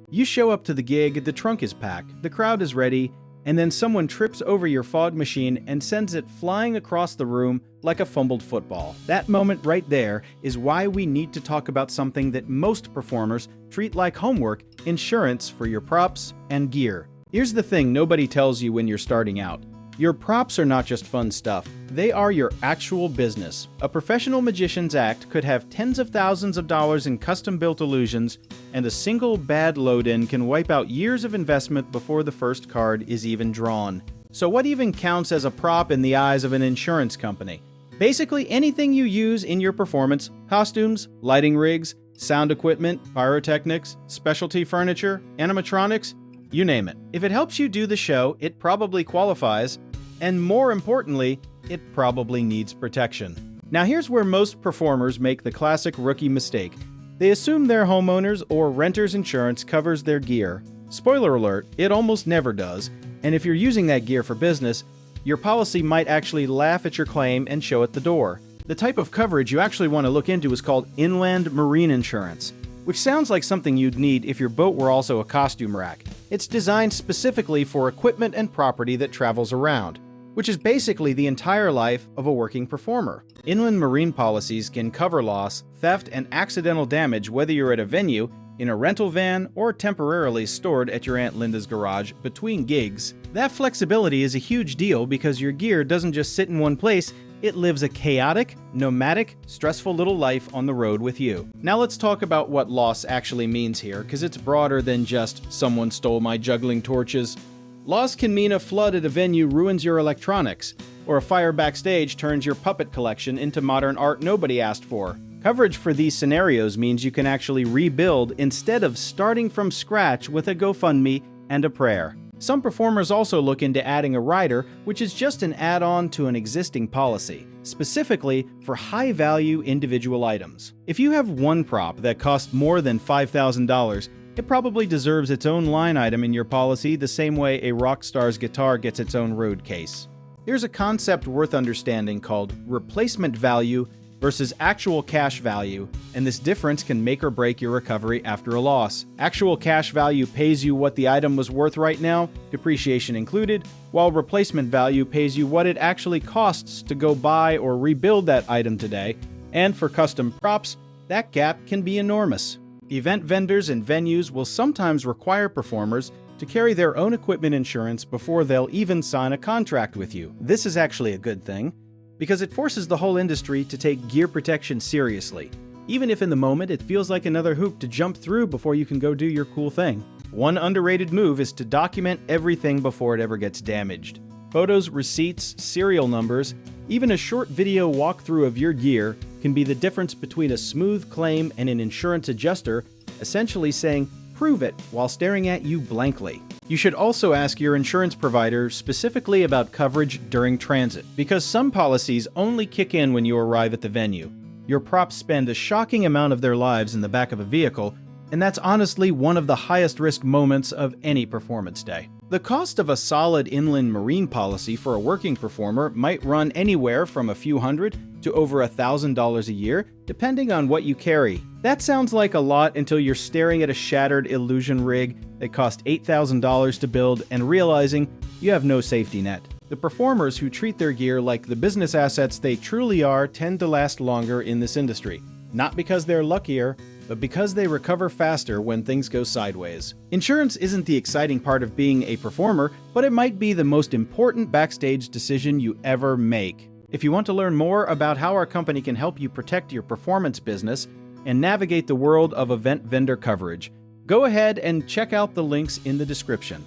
You show up to the gig, the trunk is packed, the crowd is ready, and then someone trips over your fog machine and sends it flying across the room like a fumbled football. That moment right there is why we need to talk about something that most performers treat like homework: insurance for your props and gear. Here's the thing nobody tells you when you're starting out. Your props are not just fun stuff. They are your actual business. A professional magician's act could have tens of thousands of dollars in custom-built illusions, and a single bad load-in can wipe out years of investment before the first card is even drawn. So what even counts as a prop in the eyes of an insurance company? Basically anything you use in your performance: costumes, lighting rigs, sound equipment, pyrotechnics, specialty furniture, animatronics, you name it. If it helps you do the show, it probably qualifies, and more importantly, it probably needs protection. Now here's where most performers make the classic rookie mistake. They assume their homeowners or renter's insurance covers their gear. Spoiler alert, it almost never does, and if you're using that gear for business, your policy might actually laugh at your claim and show at the door. The type of coverage you actually want to look into is called inland marine insurance, which sounds like something you'd need if your boat were also a costume rack. It's designed specifically for equipment and property that travels around, which is basically the entire life of a working performer. Inland marine policies can cover loss, theft, and accidental damage whether you're at a venue, in a rental van, or temporarily stored at your Aunt Linda's garage between gigs. That flexibility is a huge deal because your gear doesn't just sit in one place, it lives a chaotic, nomadic, stressful little life on the road with you. Now let's talk about what loss actually means here, because it's broader than just "someone stole my juggling torches." Loss can mean a flood at a venue ruins your electronics, or a fire backstage turns your puppet collection into modern art nobody asked for. Coverage for these scenarios means you can actually rebuild instead of starting from scratch with a GoFundMe and a prayer. Some performers also look into adding a rider, which is just an add-on to an existing policy, specifically for high-value individual items. If you have one prop that costs more than $5,000, it probably deserves its own line item in your policy the same way a rock star's guitar gets its own road case. Here's a concept worth understanding called replacement value versus actual cash value, and this difference can make or break your recovery after a loss. Actual cash value pays you what the item was worth right now, depreciation included, while replacement value pays you what it actually costs to go buy or rebuild that item today, and for custom props, that gap can be enormous. Event vendors and venues will sometimes require performers to carry their own equipment insurance before they'll even sign a contract with you. This is actually a good thing, because it forces the whole industry to take gear protection seriously, even if in the moment it feels like another hoop to jump through before you can go do your cool thing. One underrated move is to document everything before it ever gets damaged. Photos, receipts, serial numbers, even a short video walkthrough of your gear can be the difference between a smooth claim and an insurance adjuster essentially saying, "Prove it," while staring at you blankly. You should also ask your insurance provider specifically about coverage during transit, because some policies only kick in when you arrive at the venue. Your props spend a shocking amount of their lives in the back of a vehicle, and that's honestly one of the highest risk moments of any performance day. The cost of a solid inland marine policy for a working performer might run anywhere from a few hundred to over $1,000 a year, depending on what you carry. That sounds like a lot until you're staring at a shattered illusion rig that cost $8,000 to build and realizing you have no safety net. The performers who treat their gear like the business assets they truly are tend to last longer in this industry, not because they're luckier, but because they recover faster when things go sideways. Insurance isn't the exciting part of being a performer, but it might be the most important backstage decision you ever make. If you want to learn more about how our company can help you protect your performance business and navigate the world of event vendor coverage, go ahead and check out the links in the description.